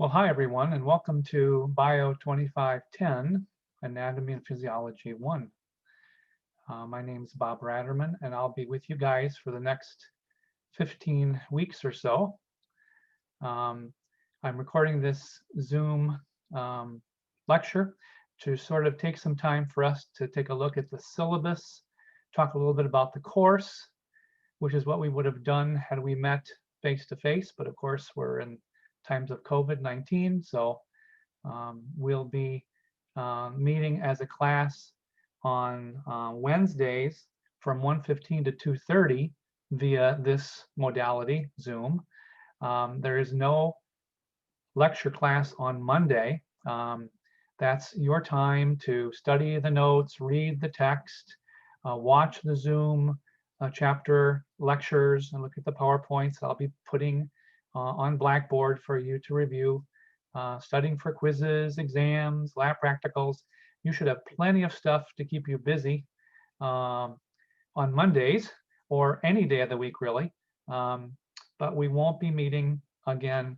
Well, hi everyone, and welcome to Bio 2510, Anatomy and Physiology 1. My name is Bob Ratterman, and I'll be with you guys for the next 15 weeks or so. I'm recording this Zoom lecture to sort of take some time for us to take a look at the syllabus, talk a little bit about the course, which is what we would have done had we met face-to-face, but of course we're in times of COVID-19, so we'll be meeting as a class on Wednesdays from 1:15 to 2:30 via this modality, Zoom. There is no lecture class on Monday. That's your time to study the notes, read the text, watch the Zoom chapter lectures, and look at the PowerPoints I'll be putting on Blackboard for you to review, studying for quizzes, exams, lab practicals. You should have plenty of stuff to keep you busy on Mondays or any day of the week, really. But we won't be meeting again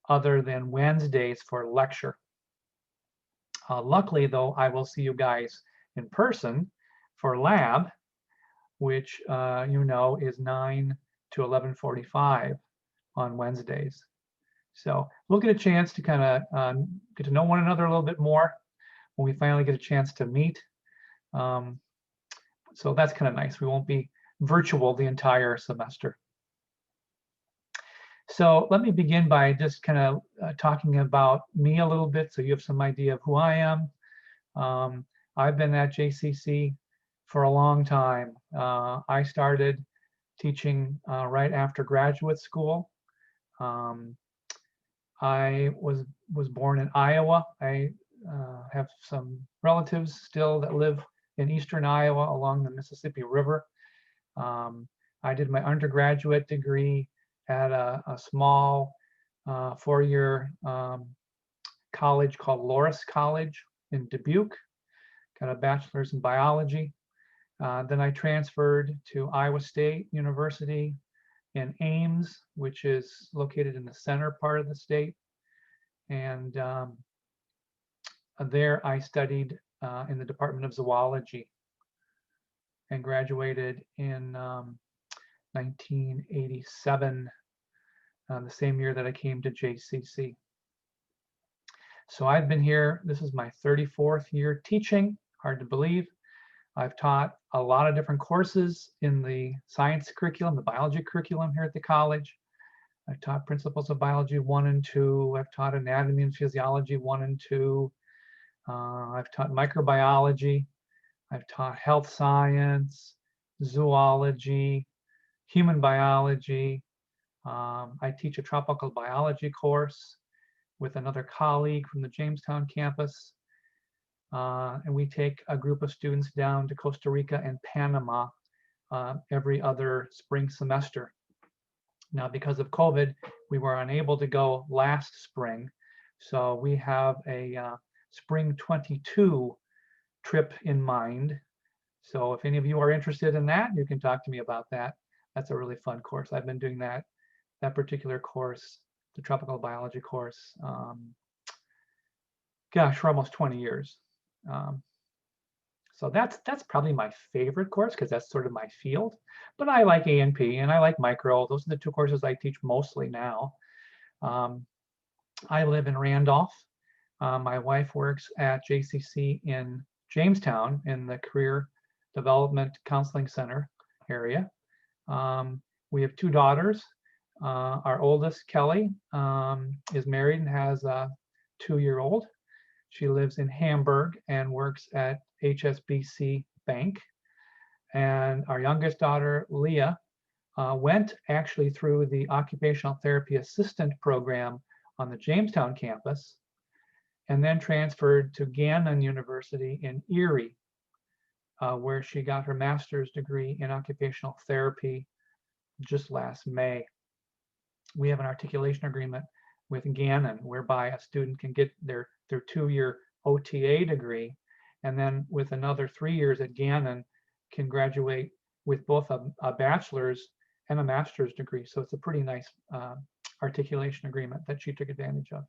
other than Wednesdays for lecture. Luckily, though, I will see you guys in person for lab, which is 9 to 11:45 on Wednesdays. So we'll get a chance to kind of get to know one another a little bit more when we finally get a chance to meet. So that's kind of nice. We won't be virtual the entire semester. So let me begin by just kind of talking about me a little bit so you have some idea of who I am. I've been at JCC for a long time. I started teaching right after graduate school. I was born in Iowa. I have some relatives still that live in eastern Iowa along the Mississippi River. I did my undergraduate degree at a small four-year college called Loras College in Dubuque. Got a bachelor's in biology. Then I transferred to Iowa State University in Ames, which is located in the center part of the state. And there I studied in the Department of Zoology and graduated in 1987, the same year that I came to JCC. So I've been here, this is my 34th year teaching, hard to believe. I've taught a lot of different courses in the science curriculum, the biology curriculum here at the college. I've taught Principles of Biology 1 and 2. I've taught Anatomy and Physiology 1 and 2. I've taught microbiology. I've taught health science, zoology, human biology. I teach a tropical biology course with another colleague from the Jamestown campus. And we take a group of students down to Costa Rica and Panama every other spring semester. Now, because of COVID, we were unable to go last spring. So we have a spring 22 trip in mind. So if any of you are interested in that, you can talk to me about that. That's a really fun course. I've been doing that particular course, the tropical biology course, gosh, for almost 20 years. So that's probably my favorite course because that's sort of my field. But I like A&P and I like micro. Those are the two courses I teach mostly now. I live in Randolph. My wife works at JCC in Jamestown in the Career Development Counseling Center area. We have two daughters. Our oldest, Kelly, is married and has a 2-year-old. She lives in Hamburg and works at HSBC Bank. And our youngest daughter, Leah, went actually through the Occupational Therapy Assistant program on the Jamestown campus and then transferred to Gannon University in Erie, where she got her master's degree in occupational therapy just last May. We have an articulation agreement with Gannon whereby a student can get their 2-year OTA degree and then with another 3 years at Gannon can graduate with both a bachelor's and a master's degree. So it's a pretty nice articulation agreement that she took advantage of.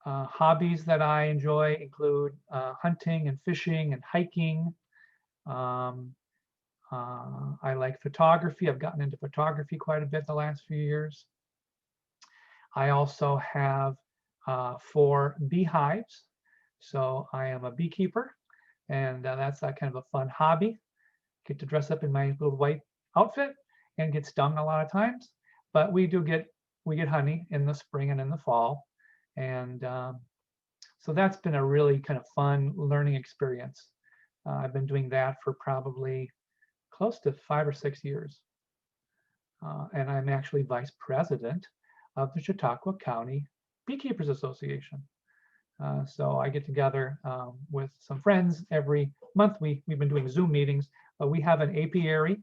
Hobbies that I enjoy include hunting and fishing and hiking. I like photography. I've gotten into photography quite a bit the last few years. I also have 4 beehives. So I am a beekeeper, and that's that kind of a fun hobby. Get to dress up in my little white outfit and get stung a lot of times. But we get honey in the spring and in the fall. And so that's been a really kind of fun learning experience. I've been doing that for probably close to 5 or 6 years. And I'm actually vice president of the Chautauqua County Beekeepers Association. So I get together with some friends every month. We've been doing Zoom meetings, but we have an apiary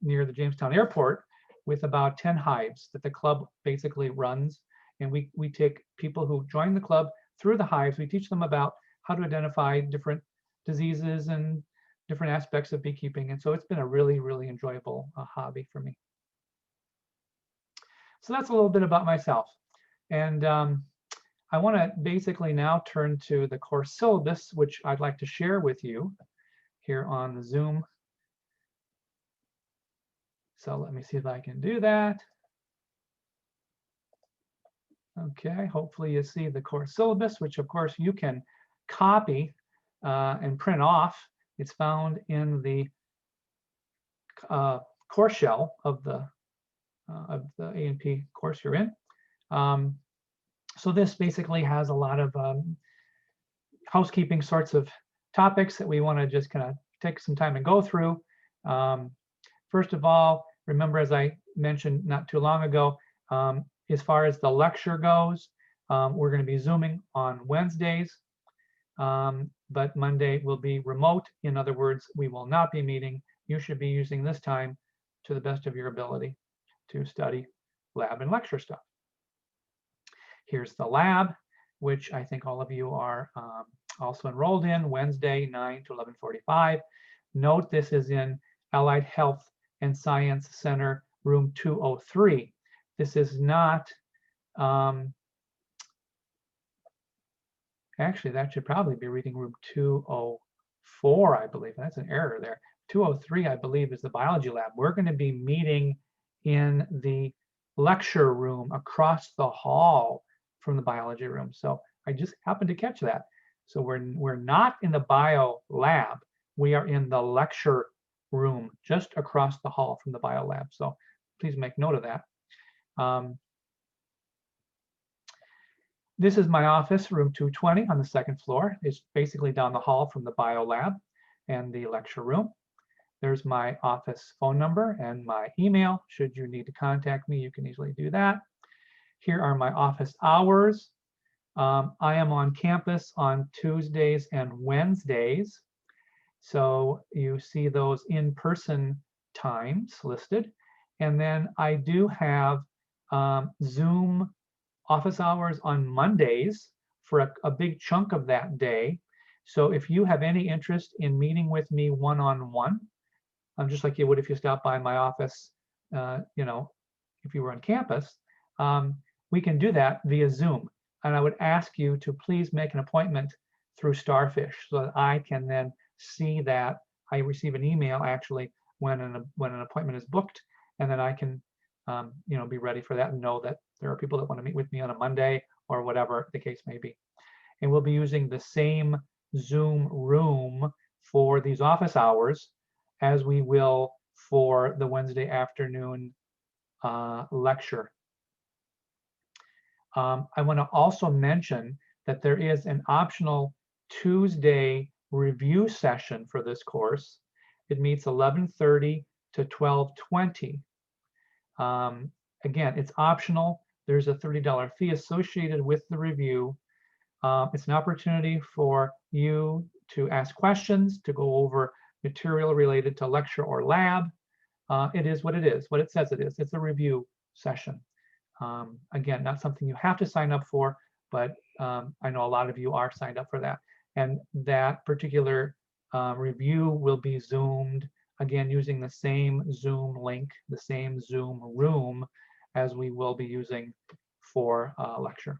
near the Jamestown Airport with about 10 hives that the club basically runs. And we take people who join the club through the hives. We teach them about how to identify different diseases and different aspects of beekeeping. And so it's been a really, really enjoyable hobby for me. So that's a little bit about myself. And I want to basically now turn to the course syllabus, which I'd like to share with you here on the Zoom. So let me see if I can do that. Okay, hopefully you see the course syllabus, which of course you can copy and print off. It's found in the course shell of the A&P course you're in. So this basically has a lot of housekeeping sorts of topics that we want to just kind of take some time and go through. First of all, remember, as I mentioned not too long ago, as far as the lecture goes, we're going to be Zooming on Wednesdays, but Monday will be remote. In other words, we will not be meeting. You should be using this time to the best of your ability to study lab and lecture stuff. Here's the lab, which I think all of you are also enrolled in, Wednesday, 9 to 11:45. Note this is in Allied Health and Science Center, room 203. This is not, actually, that should probably be reading room 204, I believe. That's an error there. 203, I believe, is the biology lab. We're going to be meeting in the lecture room across the hall from the biology room. So I just happened to catch that. So we're not in the bio lab. We are in the lecture room just across the hall from the bio lab. So please make note of that. This is my office, room 220 on the 2nd floor. It's basically down the hall from the bio lab and the lecture room. There's my office phone number and my email. Should you need to contact me, you can easily do that. Here are my office hours. I am on campus on Tuesdays and Wednesdays. So you see those in-person times listed. And then I do have Zoom office hours on Mondays for a big chunk of that day. So if you have any interest in meeting with me one-on-one, just like you would if you stopped by my office, if you were on campus, we can do that via Zoom. And I would ask you to please make an appointment through Starfish so that I can then see that. I receive an email actually when an appointment is booked, and then I can be ready for that and know that there are people that want to meet with me on a Monday or whatever the case may be. And we'll be using the same Zoom room for these office hours as we will for the Wednesday afternoon lecture. I want to also mention that there is an optional Tuesday review session for this course. It meets 11:30 to 12:20. Again, it's optional. There's a $30 fee associated with the review. It's an opportunity for you to ask questions, to go over material related to lecture or lab. It is what it is, what it says it is. It's a review session. Again, not something you have to sign up for, but I know a lot of you are signed up for that. And that particular review will be Zoomed again, using the same Zoom link, the same Zoom room as we will be using for lecture.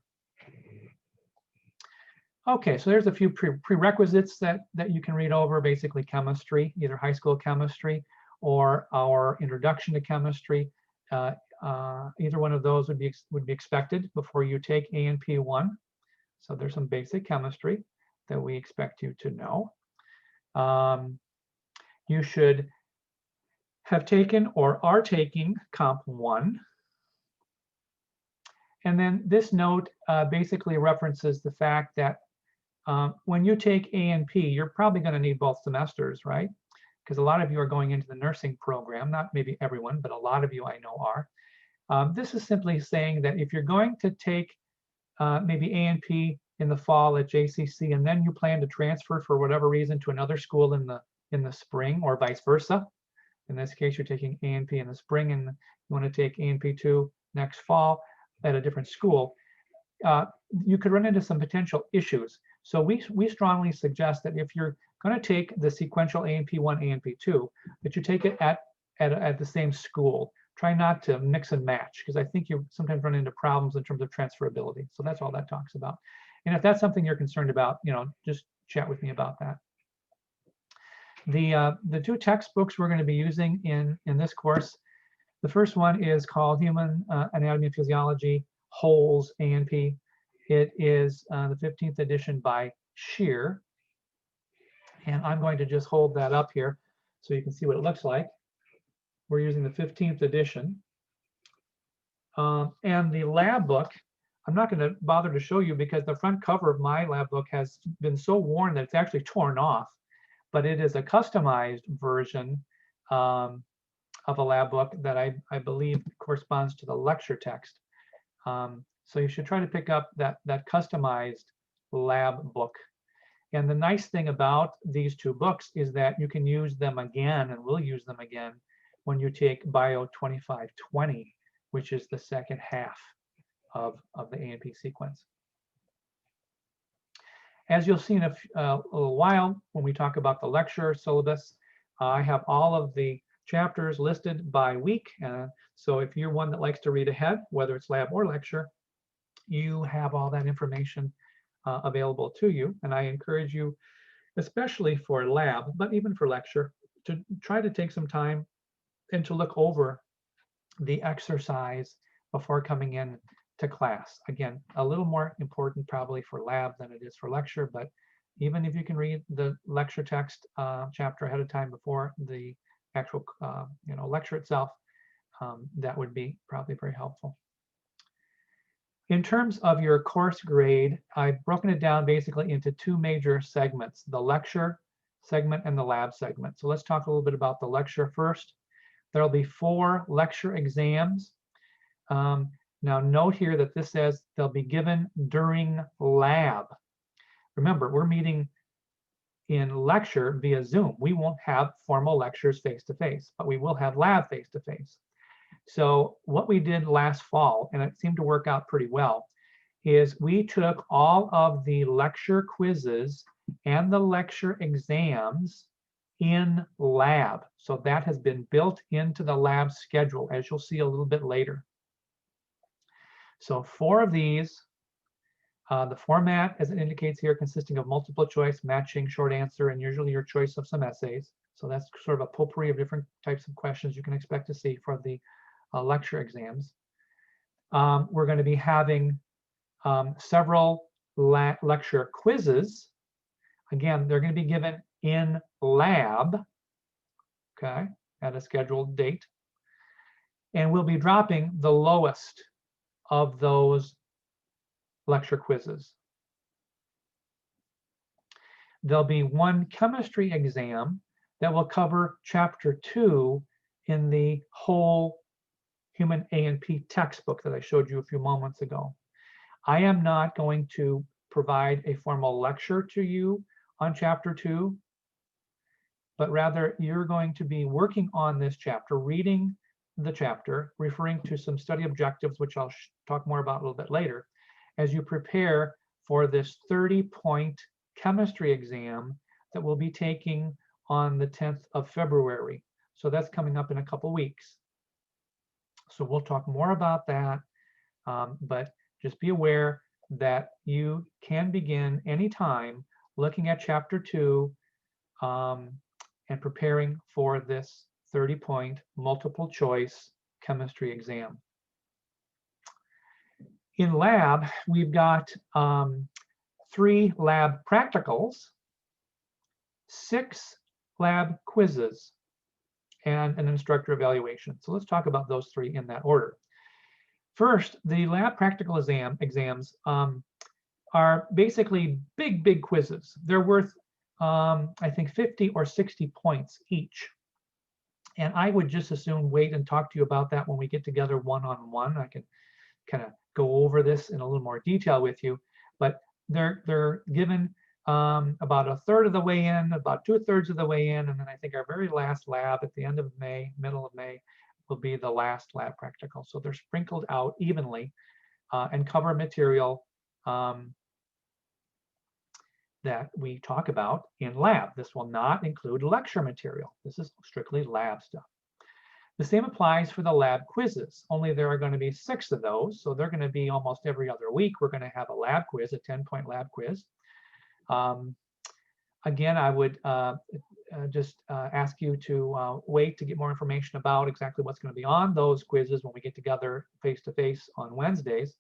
Okay, so there's a few prerequisites that you can read over, basically chemistry, either high school chemistry or our introduction to chemistry. Either one of those would be expected before you take A&P 1. So there's some basic chemistry that we expect you to know. You should have taken or are taking Comp 1. And then this note basically references the fact that when you take A&P, you're probably going to need both semesters, right? Because a lot of you are going into the nursing program, not maybe everyone, but a lot of you I know are. This is simply saying that if you're going to take maybe A&P in the fall at JCC, and then you plan to transfer for whatever reason to another school in the spring, or vice versa. In this case, you're taking A&P in the spring, and you want to take A&P 2 next fall at a different school. You could run into some potential issues. So we strongly suggest that if you're going to take the sequential A&P 1, A&P 2, that you take it at the same school. Try not to mix and match, because I think you sometimes run into problems in terms of transferability. So that's all that talks about. And if that's something you're concerned about, just chat with me about that. The two textbooks we're going to be using in this course, the first one is called Human Anatomy and Physiology, Holes, A&P. It is the 15th edition by Shear. And I'm going to just hold that up here so you can see what it looks like. We're using the 15th edition. And the lab book, I'm not going to bother to show you because the front cover of my lab book has been so worn that it's actually torn off. But it is a customized version of a lab book that I believe corresponds to the lecture text. So you should try to pick up that customized lab book. And the nice thing about these two books is that you can use them again, and we'll use them again when you take Bio 2520, which is the second half of the A&P sequence. As you'll see in a little while, when we talk about the lecture syllabus, I have all of the chapters listed by week. So if you're one that likes to read ahead, whether it's lab or lecture, you have all that information available to you. And I encourage you, especially for lab, but even for lecture, to try to take some time and to look over the exercise before coming in to class. Again, a little more important probably for lab than it is for lecture, but even if you can read the lecture text chapter ahead of time before the actual lecture itself, that would be probably very helpful. In terms of your course grade, I've broken it down basically into two major segments, the lecture segment and the lab segment. So let's talk a little bit about the lecture first. There'll be 4 lecture exams. Now note here that this says they'll be given during lab. Remember, we're meeting in lecture via Zoom. We won't have formal lectures face-to-face, but we will have lab face-to-face. So what we did last fall, and it seemed to work out pretty well, is we took all of the lecture quizzes and the lecture exams in lab. So that has been built into the lab schedule, as you'll see a little bit later. So 4 of these, the format, as it indicates here, consisting of multiple choice, matching, short answer, and usually your choice of some essays. So that's sort of a potpourri of different types of questions you can expect to see for the lecture exams. We're going to be having several lecture quizzes. Again, they're going to be given in lab, okay, at a scheduled date. And we'll be dropping the lowest of those lecture quizzes. There'll be 1 chemistry exam that will cover chapter 2 in the whole Human A&P textbook that I showed you a few moments ago. I am not going to provide a formal lecture to you on chapter 2, but rather you're going to be working on this chapter, reading the chapter, referring to some study objectives, which I'll talk more about a little bit later, as you prepare for this 30-point chemistry exam that we'll be taking on the 10th of February. So that's coming up in a couple weeks. So we'll talk more about that, but just be aware that you can begin anytime looking at chapter 2 and preparing for this 30-point multiple choice chemistry exam. In lab, we've got 3 lab practicals, 6 lab quizzes, and an instructor evaluation. So let's talk about those 3 in that order. First, the lab practical exams are basically big quizzes. They're worth, I think, 50 or 60 points each. And I would just as soon wait and talk to you about that when we get together one-on-one. I can kind of go over this in a little more detail with you, but they're given about a third of the way in, about 2/3 of the way in, and then I think our very last lab at the end of May, middle of May, will be the last lab practical. So they're sprinkled out evenly and cover material that we talk about in lab. This will not include lecture material. This is strictly lab stuff. The same applies for the lab quizzes, only there are going to be 6 of those. So they're going to be almost every other week. We're going to have a lab quiz, a 10-point lab quiz. Again, I would just ask you to wait to get more information about exactly what's going to be on those quizzes when we get together face-to-face on Wednesdays.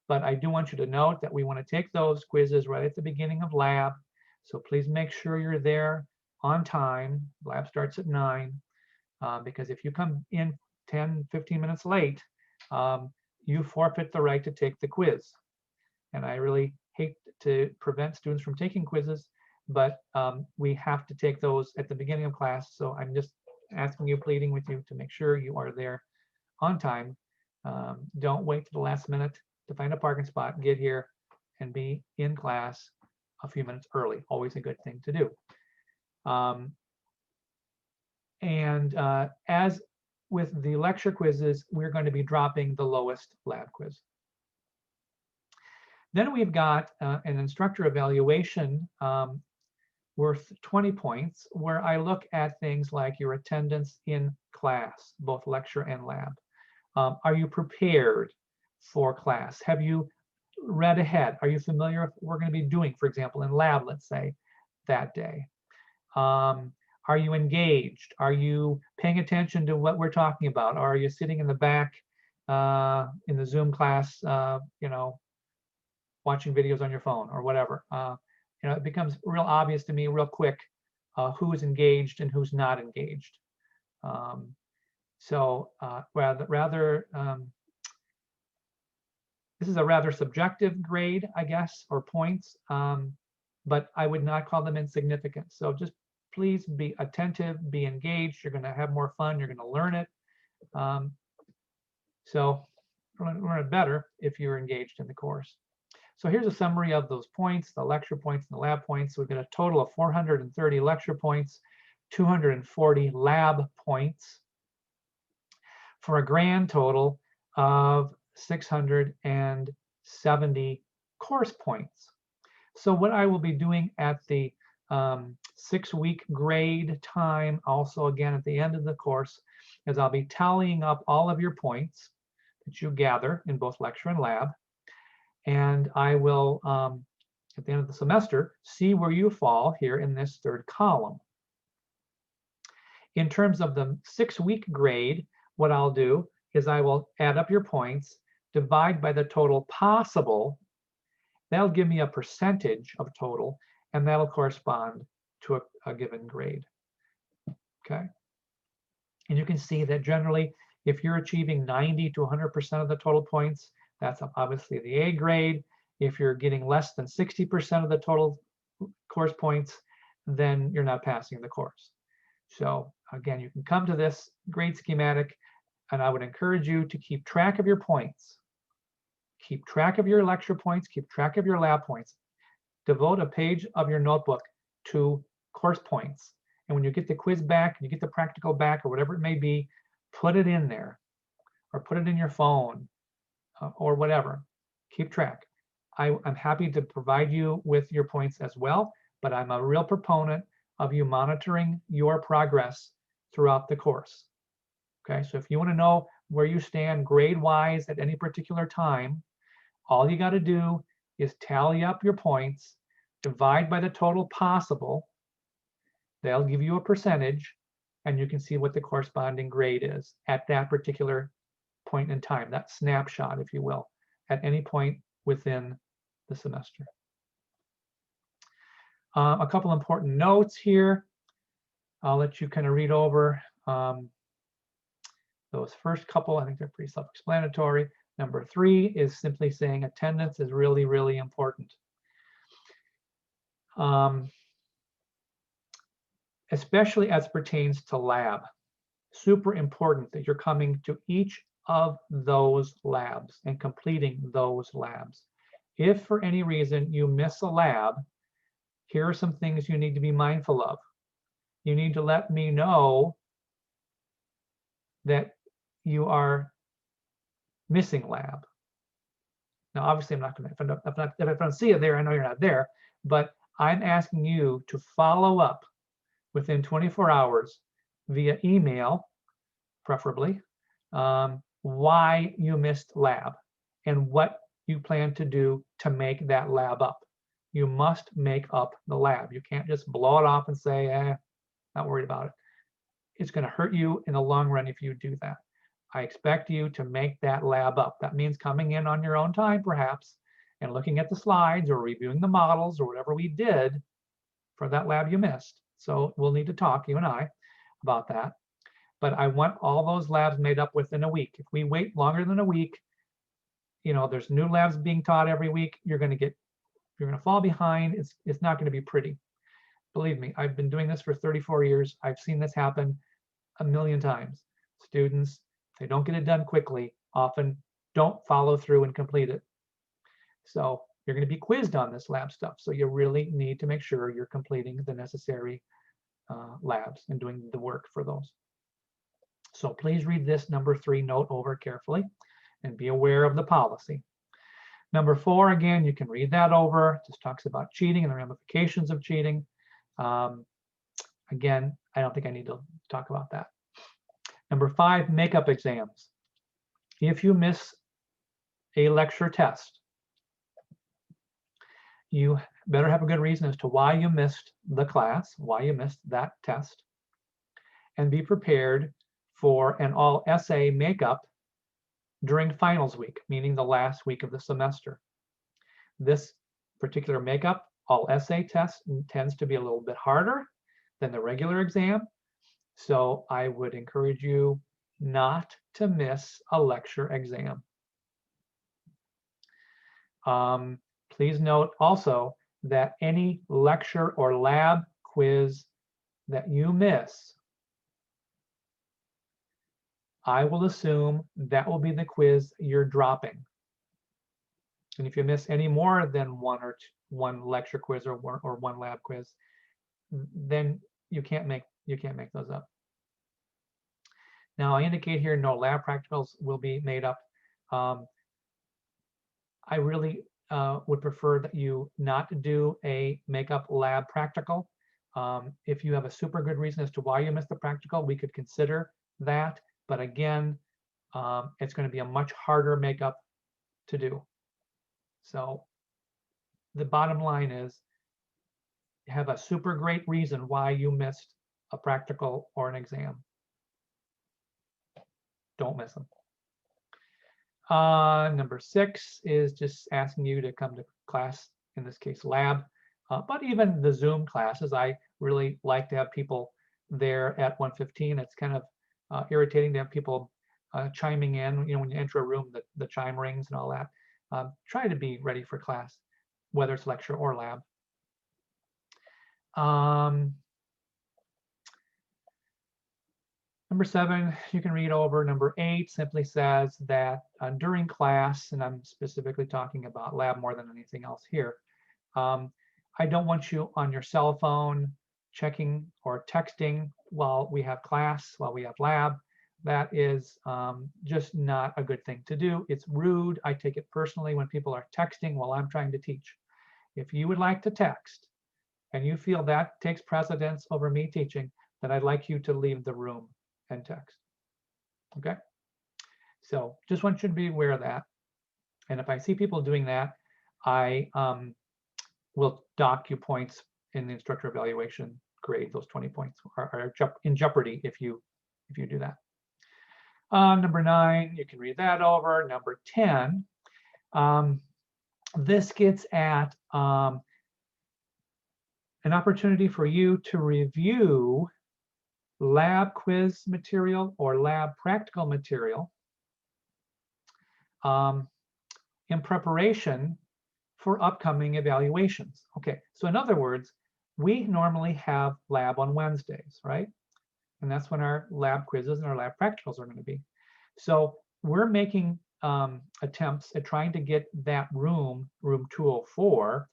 But I do want you to note that we want to take those quizzes right at the beginning of lab. So please make sure you're there on time. Lab starts at 9. Because if you come in 10, 15 minutes late, you forfeit the right to take the quiz. And I really hate to prevent students from taking quizzes, but we have to take those at the beginning of class. So I'm just asking you, pleading with you to make sure you are there on time. Don't wait to the last minute to find a parking spot, get here and be in class a few minutes early. Always a good thing to do. And as with the lecture quizzes, we're going to be dropping the lowest lab quiz. Then we've got an instructor evaluation worth 20 points, where I look at things like your attendance in class, both lecture and lab. Are you prepared for class? Have you read ahead? Are you familiar with what we're going to be doing, for example, in lab, let's say, that day? Are you engaged? Are you paying attention to what we're talking about? Or are you sitting in the back in the Zoom class, you know, watching videos on your phone or whatever? You know, it becomes real obvious to me real quick who is engaged and who's not engaged. So this is a rather subjective grade, I guess, or points, but I would not call them insignificant. So just please be attentive, be engaged. You're going to have more fun. You're going to learn it. So learn it better if you're engaged in the course. So here's a summary of those points, the lecture points and the lab points. So we've got a total of 430 lecture points, 240 lab points, for a grand total of 670 course points. So what I will be doing at the 6-week grade time, also again at the end of the course, is I'll be tallying up all of your points that you gather in both lecture and lab. And I will, at the end of the semester, see where you fall here in this 3rd column. In terms of the 6-week grade, what I'll do is I will add up your points, divide by the total possible. That'll give me a percentage of total, and that'll correspond to a given grade. Okay. And you can see that generally, if you're achieving 90 to 100% of the total points, that's obviously the A grade. If you're getting less than 60% of the total course points, then you're not passing the course. So again, you can come to this grade schematic, and I would encourage you to keep track of your points. Keep track of your lecture points, keep track of your lab points. Devote a page of your notebook to course points. And when you get the quiz back, you get the practical back, or whatever it may be, put it in there, or put it in your phone, or whatever. Keep track. I'm happy to provide you with your points as well, but I'm a real proponent of you monitoring your progress throughout the course. Okay, so if you want to know where you stand grade-wise at any particular time, all you got to do is tally up your points, divide by the total possible. They'll give you a percentage, and you can see what the corresponding grade is at that particular point in time, that snapshot, if you will, at any point within the semester. A couple important notes here. I'll let you kind of read over those first couple. I think they're pretty self-explanatory. Number 3 is simply saying attendance is really, really important. Especially as pertains to lab. Super important that you're coming to each of those labs and completing those labs. If for any reason you miss a lab, here are some things you need to be mindful of. You need to let me know that you are missing lab. Now, obviously, I'm not going to, if I don't see it there, I know you're not there, but I'm asking you to follow up within 24 hours via email, preferably, why you missed lab and what you plan to do to make that lab up. You must make up the lab. You can't just blow it off and say, not worried about it. It's going to hurt you in the long run if you do that. I expect you to make that lab up. That means coming in on your own time, perhaps, and looking at the slides or reviewing the models or whatever we did for that lab you missed. So we'll need to talk, you and I, about that. But I want all those labs made up within a week. If we wait longer than a week, there's new labs being taught every week. You're going to fall behind. It's not going to be pretty. Believe me, I've been doing this for 34 years. I've seen this happen a million times. Students, if they don't get it done quickly, often don't follow through and complete it. So you're going to be quizzed on this lab stuff. So you really need to make sure you're completing the necessary labs and doing the work for those. So please read this number 3 note over carefully and be aware of the policy. Number 4, again, you can read that over. It just talks about cheating and the ramifications of cheating. Again, I don't think I need to talk about that. Number 5, makeup exams. If you miss a lecture test, you better have a good reason as to why you missed the class, why you missed that test, and be prepared for an all essay makeup during finals week, meaning the last week of the semester. This particular makeup all essay test tends to be a little bit harder than the regular exam. So I would encourage you not to miss a lecture exam. Please note also that any lecture or lab quiz that you miss, I will assume that will be the quiz you're dropping. And if you miss any more than one lecture quiz or one lab quiz, then you can't make those up. Now I indicate here no lab practicals will be made up. I really would prefer that you not do a makeup lab practical. If you have a super good reason as to why you missed the practical, we could consider that. But again, it's going to be a much harder makeup to do. So the bottom line is, have a super great reason why you missed a practical or an exam. Don't miss them. Number 6 is just asking you to come to class, in this case lab, but even the Zoom classes, I really like to have people there at 1:15. It's kind of irritating to have people chiming in, when you enter a room, the chime rings and all that. Try to be ready for class, whether it's lecture or lab. Number 7, you can read over. Number 8 simply says that during class, and I'm specifically talking about lab more than anything else here, I don't want you on your cell phone checking or texting while we have class, while we have lab. That is just not a good thing to do. It's rude. I take it personally when people are texting while I'm trying to teach. If you would like to text and you feel that takes precedence over me teaching, then I'd like you to leave the room and text. Okay? So just want you to be aware of that. And if I see people doing that, I will dock you points in the instructor evaluation grade. Those 20 points are in jeopardy if you do that. Number 9, you can read that over. Number 10, this gets at an opportunity for you to review lab quiz material or lab practical material in preparation for upcoming evaluations. Okay, so in other words, we normally have lab on Wednesdays, right? And that's when our lab quizzes and our lab practicals are going to be. So we're making attempts at trying to get that room 204,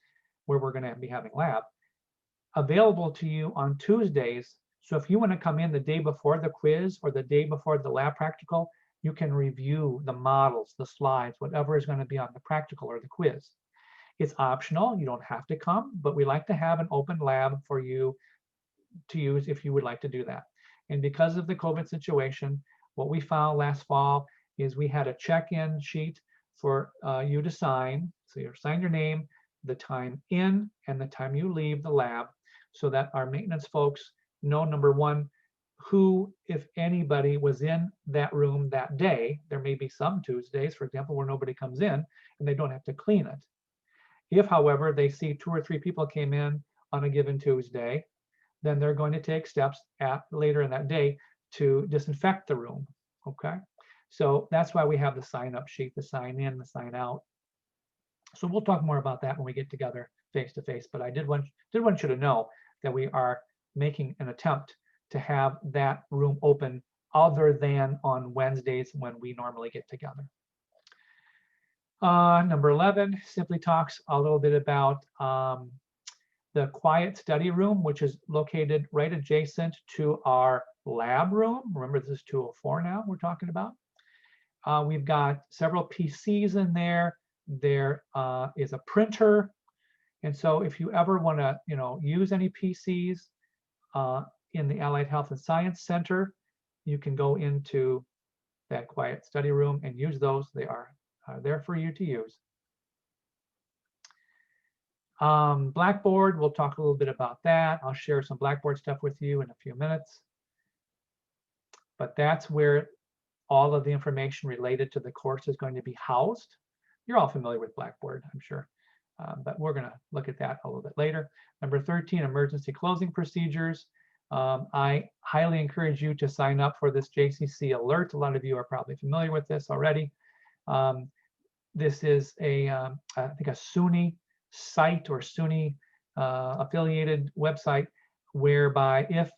where we're going to be having lab, available to you on Tuesdays. So if you want to come in the day before the quiz or the day before the lab practical, you can review the models, the slides, whatever is going to be on the practical or the quiz. It's optional. You don't have to come, but we like to have an open lab for you to use if you would like to do that. And because of the COVID situation, what we found last fall is we had a check-in sheet for you to sign. So you sign your name, the time in, and the time you leave the lab, so that our maintenance folks know, number one, who, if anybody, was in that room that day. There may be some Tuesdays, for example, where nobody comes in and they don't have to clean it. If, however, they see 2 or 3 people came in on a given Tuesday, then they're going to take steps later in that day to disinfect the room. Okay, so that's why we have the sign up sheet, the sign in, the sign out. So we'll talk more about that when we get together face to face, but I did want you to know that we are making an attempt to have that room open other than on Wednesdays when we normally get together. Number 11 simply talks a little bit about the quiet study room, which is located right adjacent to our lab room. Remember, this is 204 now we're talking about. We've got several PCs in there. There is a printer. And so if you ever want to, use any PCs in the Allied Health and Science Center, you can go into that quiet study room and use those. They are there for you to use. Blackboard, we'll talk a little bit about that. I'll share some Blackboard stuff with you in a few minutes. But that's where all of the information related to the course is going to be housed. You're all familiar with Blackboard, I'm sure. But we're going to look at that a little bit later. Number 13, emergency closing procedures. I highly encourage you to sign up for this JCC alert. A lot of you are probably familiar with this already. This is I think a SUNY site or SUNY affiliated website, whereby if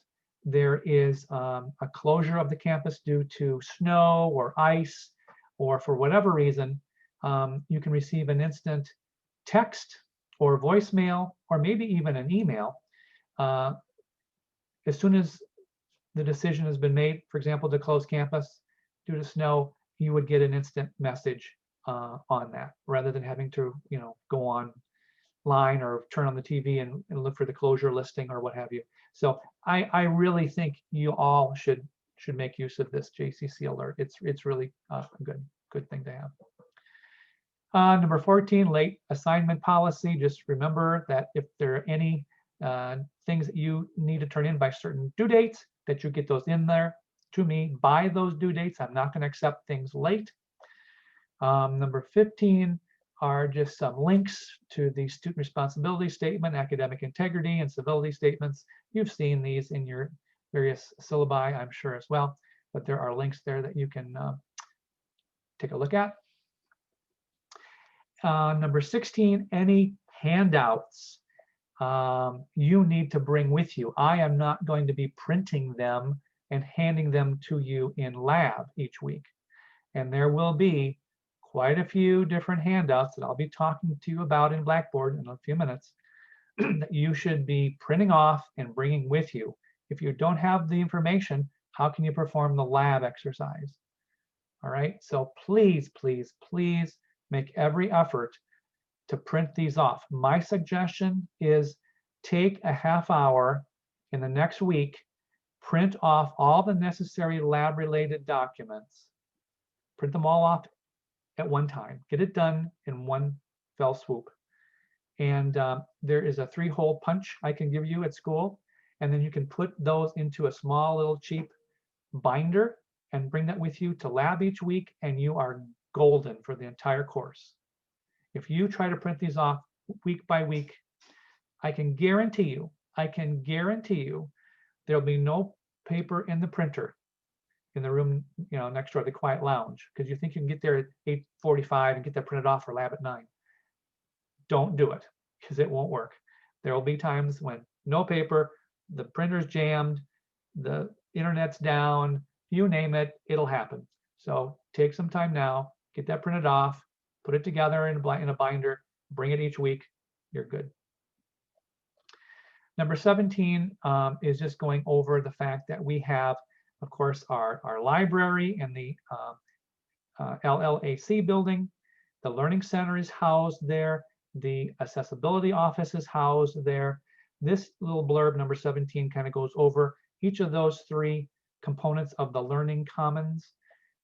there is a closure of the campus due to snow or ice, or for whatever reason, you can receive an instant text or voicemail, or maybe even an email. As soon as the decision has been made, for example, to close campus due to snow, you would get an instant message on that, rather than having to, go online or turn on the TV and look for the closure listing or what have you. So I really think you all should make use of this JCC alert. It's really a good thing to have. Number 14, late assignment policy. Just remember that if there are any things that you need to turn in by certain due dates, that you get those in there to me by those due dates. I'm not going to accept things late. Number 15 are just some links to the student responsibility statement, academic integrity, and civility statements. You've seen these in your various syllabi, I'm sure, as well, but there are links there that you can take a look at. Number 16, any handouts you need to bring with you. I am not going to be printing them and handing them to you in lab each week. And there will be quite a few different handouts that I'll be talking to you about in Blackboard in a few minutes that you should be printing off and bringing with you. If you don't have the information, how can you perform the lab exercise? All right, so please, please, please make every effort to print these off. My suggestion is take a half hour in the next week print off all the necessary lab-related documents, print them all off at one time, get it done in one fell swoop. And there is a 3-hole punch I can give you at school, and then you can put those into a small little cheap binder and bring that with you to lab each week, and you are golden for the entire course. If you try to print these off week by week, I can guarantee you there'll be no paper in the printer in the room, next door, the quiet lounge, because you think you can get there at 8:45 and get that printed off for lab at 9. Don't do it, because it won't work. There will be times when no paper, the printer's jammed, the internet's down, you name it, it'll happen. So take some time now, get that printed off, put it together in a binder, bring it each week, you're good. Number 17 is just going over the fact that we have, of course, our library in the LLAC building. The Learning Center is housed there. The Accessibility Office is housed there. This little blurb, number 17, kind of goes over each of those 3 components of the Learning Commons.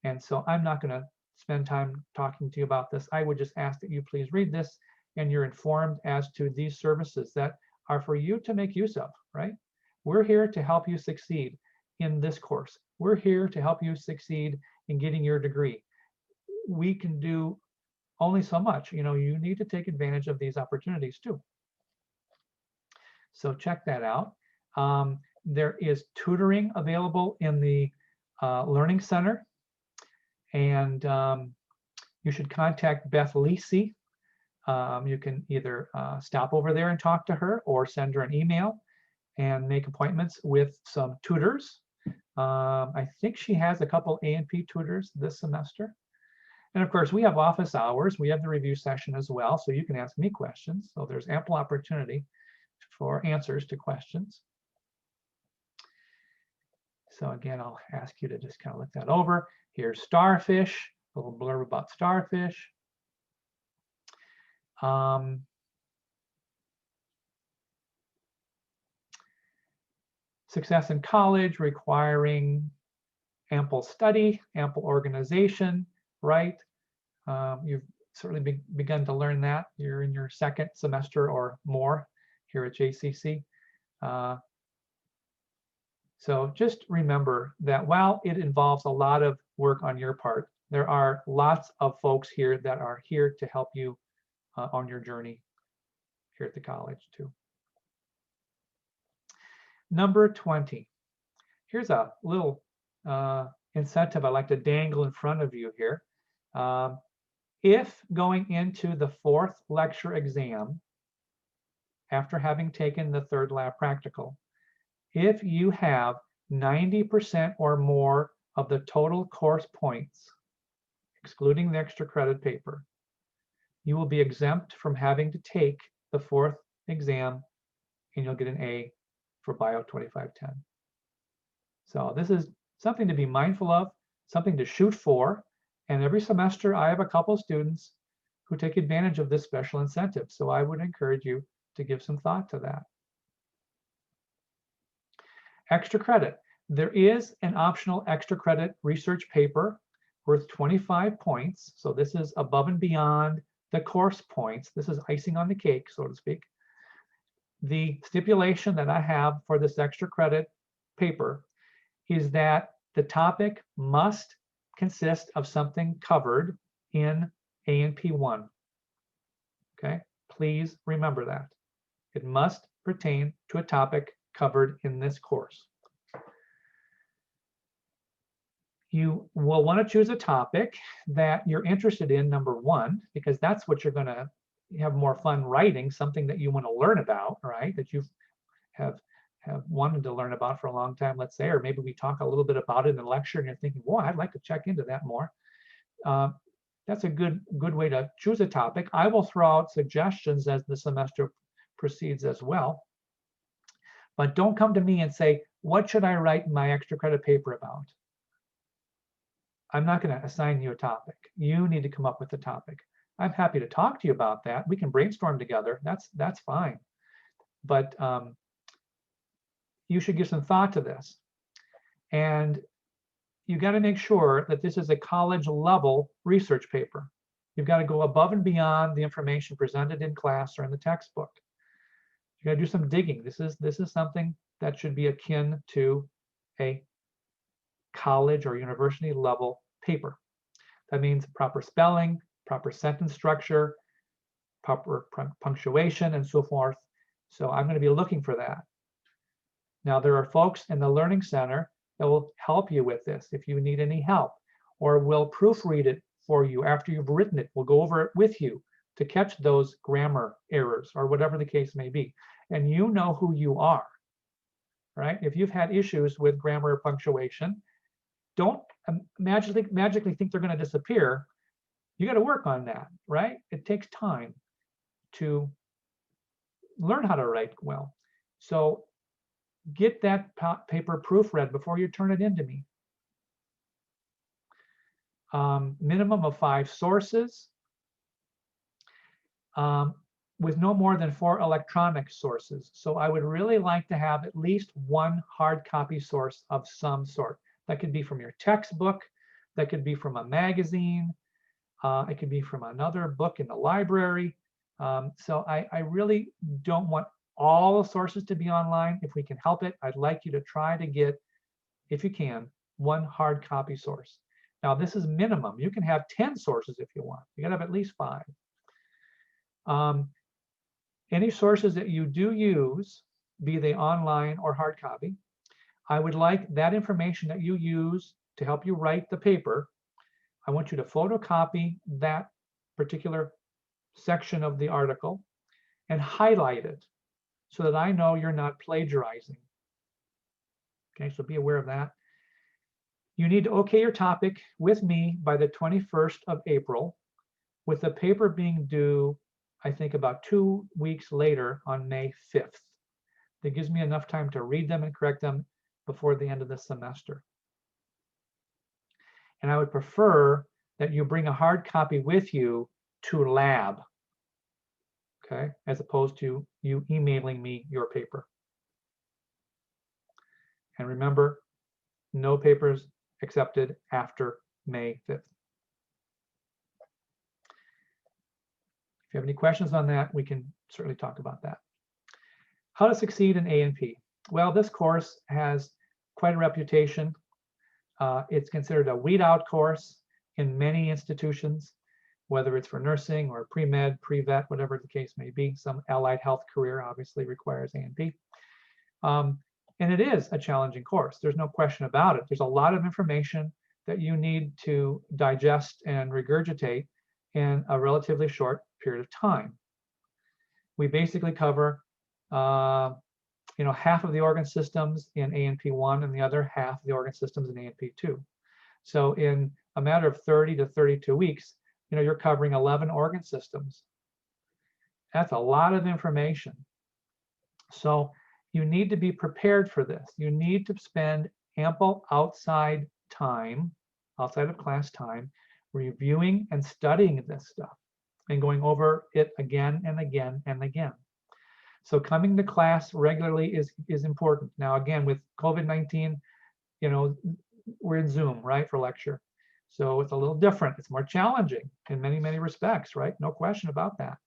And so I'm not going to spend time talking to you about this. I would just ask that you please read this and you're informed as to these services that are for you to make use of, right? We're here to help you succeed in this course. We're here to help you succeed in getting your degree. We can do only so much. You need to take advantage of these opportunities too. So check that out. There is tutoring available in the Learning Center, and you should contact Beth Lisi. You can either stop over there and talk to her, or send her an email and make appointments with some tutors. I think she has a couple A&P tutors this semester. And of course, we have office hours. We have the review session as well, so you can ask me questions. So there's ample opportunity for answers to questions. So again, I'll ask you to just kind of look that over. Here's Starfish, a little blurb about Starfish. Success in college requiring ample study, ample organization, right? You've certainly begun to learn that. You're in your 2nd semester or more here at JCC. So just remember that while it involves a lot of work on your part, there are lots of folks here that are here to help you on your journey here at the college too. Number 20. Here's a little incentive I like to dangle in front of you here. If going into the 4th lecture exam, after having taken the 3rd lab practical, if you have 90% or more of the total course points, excluding the extra credit paper, you will be exempt from having to take the 4th exam, and you'll get an A for Bio 2510. So this is something to be mindful of, something to shoot for. And every semester, I have a couple of students who take advantage of this special incentive. So I would encourage you to give some thought to that. Extra credit. There is an optional extra credit research paper worth 25 points. So this is above and beyond the course points. This is icing on the cake, so to speak. The stipulation that I have for this extra credit paper is that the topic must consist of something covered in A&P 1. Okay, please remember that. It must pertain to a topic covered in this course. You will want to choose a topic that you're interested in, number 1, because that's what you're going to have more fun writing, something that you want to learn about, right? That you have wanted to learn about for a long time, let's say, or maybe we talk a little bit about it in the lecture and you're thinking, well, I'd like to check into that more. That's a good way to choose a topic. I will throw out suggestions as the semester proceeds as well. But don't come to me and say, what should I write my extra credit paper about? I'm not going to assign you a topic. You need to come up with a topic. I'm happy to talk to you about that. We can brainstorm together. That's fine. But you should give some thought to this. And you got to make sure that this is a college level research paper. You've got to go above and beyond the information presented in class or in the textbook. You got to do some digging. This is something that should be akin to a college or university level paper. That means proper spelling, proper sentence structure, proper punctuation, and so forth. So I'm going to be looking for that. Now, there are folks in the Learning Center that will help you with this if you need any help, or will proofread it for you after you've written it. We'll go over it with you to catch those grammar errors or whatever the case may be. And you know who you are, right? If you've had issues with grammar or punctuation, don't magically think they're going to disappear. You got to work on that, right? It takes time to learn how to write well. So get that paper proofread before you turn it into me. Minimum of 5 sources, with no more than 4 electronic sources. So I would really like to have at least 1 hard copy source of some sort. That could be from your textbook, that could be from a magazine, it could be from another book in the library. So I really don't want all the sources to be online. If we can help it, I'd like you to try to get, if you can, 1 hard copy source. Now, this is minimum. You can have 10 sources if you want. You gotta have at least 5. Any sources that you do use, be they online or hard copy, I would like that information that you use to help you write the paper. I want you to photocopy that particular section of the article and highlight it so that I know you're not plagiarizing. Okay, so be aware of that. You need to okay your topic with me by the 21st of April, with the paper being due, I think, about 2 weeks later on May 5th. That gives me enough time to read them and correct them before the end of the semester. And I would prefer that you bring a hard copy with you to lab, okay, as opposed to you emailing me your paper. And remember, no papers accepted after May 5th. If you have any questions on that, we can certainly talk about that. How to succeed in A&P. Well, this course has quite a reputation. It's considered a weed out course in many institutions, whether it's for nursing or pre-med, pre-vet, whatever the case may be. Some allied health career obviously requires A&P. And it is a challenging course. There's no question about it. There's a lot of information that you need to digest and regurgitate in a relatively short period of time. We basically cover half of the organ systems in A&P 1 and the other half of the organ systems in A&P 2. So in a matter of 30 to 32 weeks, you're covering 11 organ systems. That's a lot of information. So you need to be prepared for this. You need to spend ample outside time, outside of class time, reviewing and studying this stuff and going over it again and again and again. So coming to class regularly is important. Now, again, with COVID-19, we're in Zoom, right, for lecture. So it's a little different. It's more challenging in many, many respects, right? No question about that.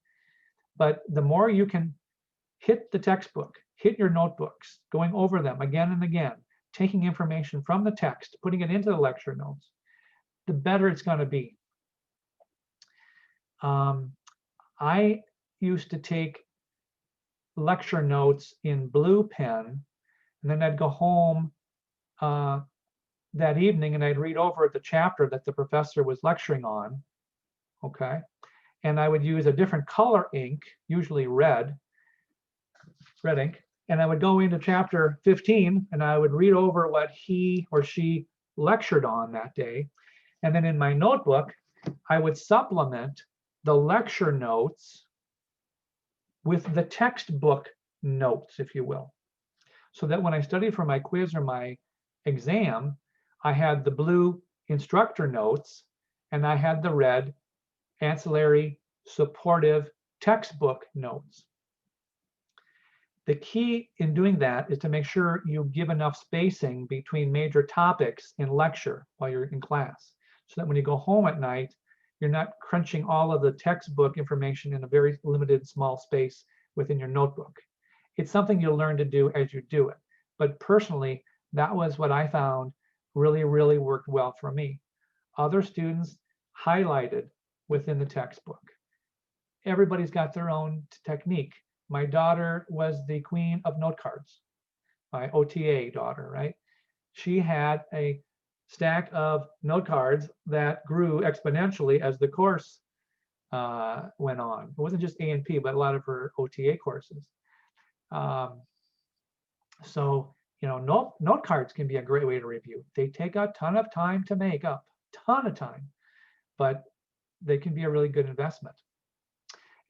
But the more you can hit the textbook, hit your notebooks, going over them again and again, taking information from the text, putting it into the lecture notes, the better it's going to be. I used to take lecture notes in blue pen, and then I'd go home that evening and I'd read over the chapter that the professor was lecturing on, okay? And I would use a different color ink, usually red ink, and I would go into chapter 15 and I would read over what he or she lectured on that day. And then in my notebook, I would supplement the lecture notes with the textbook notes, if you will, so that when I studied for my quiz or my exam, I had the blue instructor notes and I had the red ancillary supportive textbook notes. The key in doing that is to make sure you give enough spacing between major topics in lecture while you're in class, so that when you go home at night, you're not crunching all of the textbook information in a very limited small space within your notebook. It's something you'll learn to do as you do it. But personally, that was what I found really, really worked well for me. Other students highlighted within the textbook. Everybody's got their own technique. My daughter was the queen of note cards, my OTA daughter, right? She had a stack of note cards that grew exponentially as the course went on. It wasn't just A&P, but a lot of her OTA courses. So, you know, note cards can be a great way to review. They take a ton of time to make up, ton of time, but they can be a really good investment.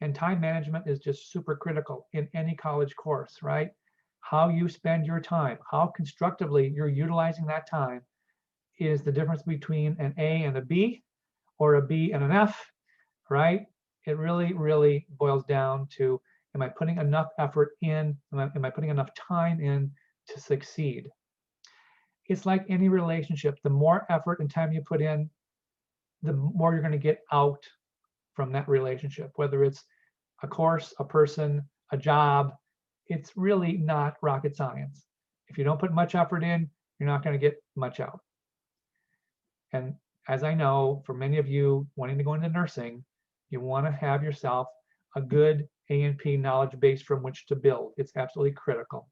And time management is just super critical in any college course, right? How you spend your time, how constructively you're utilizing that time is the difference between an A and a B, or a B and an F, right? It really, really boils down to, am I putting enough effort in? Am I putting enough time in to succeed? It's like any relationship. The more effort and time you put in, the more you're going to get out from that relationship, whether it's a course, a person, a job. It's really not rocket science. If you don't put much effort in, you're not going to get much out. And as I know, for many of you wanting to go into nursing, you want to have yourself a good A&P knowledge base from which to build. It's absolutely critical.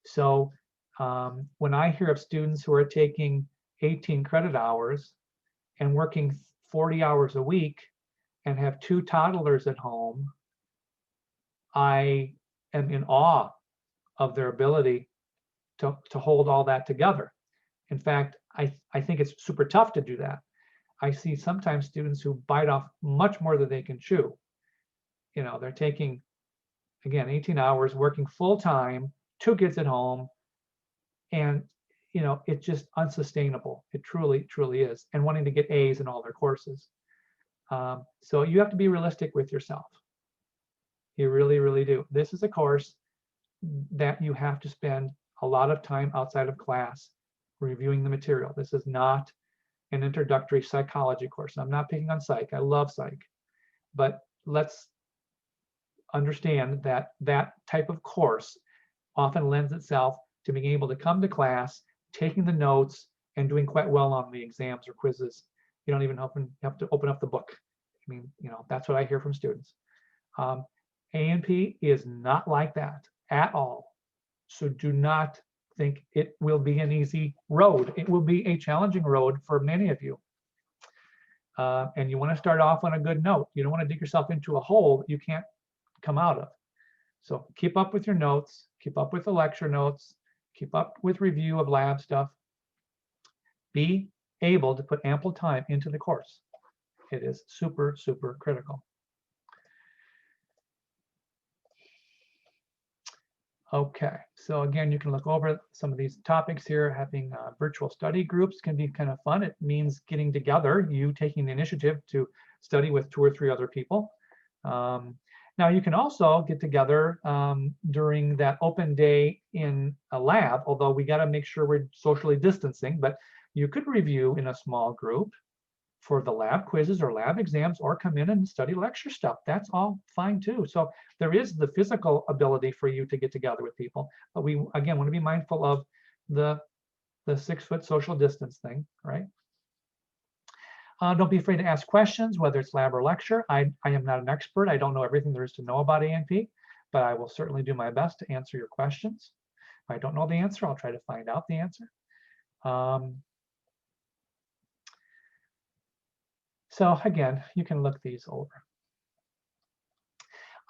So when I hear of students who are taking 18 credit hours and working 40 hours a week and have 2 toddlers at home, I am in awe of their ability to hold all that together. In fact, I think it's super tough to do that. I see sometimes students who bite off much more than they can chew. You know, they're taking, again, 18 hours, working full time, 2 kids at home, and you know, it's just unsustainable. It truly, truly is, and wanting to get A's in all their courses. So you have to be realistic with yourself. You really, really do. This is a course that you have to spend a lot of time outside of class reviewing the material. This is not an introductory psychology course. I'm not picking on psych. I love psych. But let's understand that that type of course often lends itself to being able to come to class, taking the notes, and doing quite well on the exams or quizzes. You don't even have to open up the book. I mean, you know, that's what I hear from students. A&P is not like that at all. So do not think it will be an easy road. It will be a challenging road for many of you. And you want to start off on a good note. You don't want to dig yourself into a hole that you can't come out of. So keep up with your notes, keep up with the lecture notes, keep up with review of lab stuff. Be able to put ample time into the course. It is super, super critical. Okay, so again, you can look over some of these topics here. Having virtual study groups can be kind of fun. It means getting together, you taking the initiative to study with 2 or 3 other people. Now you can also get together during that open day in a lab, although we got to make sure we're socially distancing, but you could review in a small group for the lab quizzes or lab exams, or come in and study lecture stuff. That's all fine too. So there is the physical ability for you to get together with people, but we again want to be mindful of the 6-foot social distance thing, right? Don't be afraid to ask questions, whether it's lab or lecture. I am not an expert. I don't know everything there is to know about A&P, but I will certainly do my best to answer your questions. If I don't know the answer, I'll try to find out the answer. So again, you can look these over.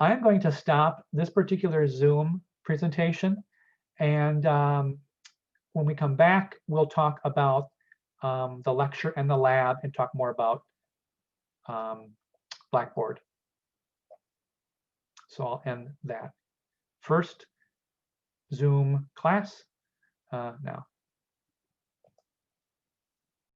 I'm going to stop this particular Zoom presentation, and when we come back, we'll talk about the lecture and the lab and talk more about Blackboard. So I'll end that. First Zoom class now.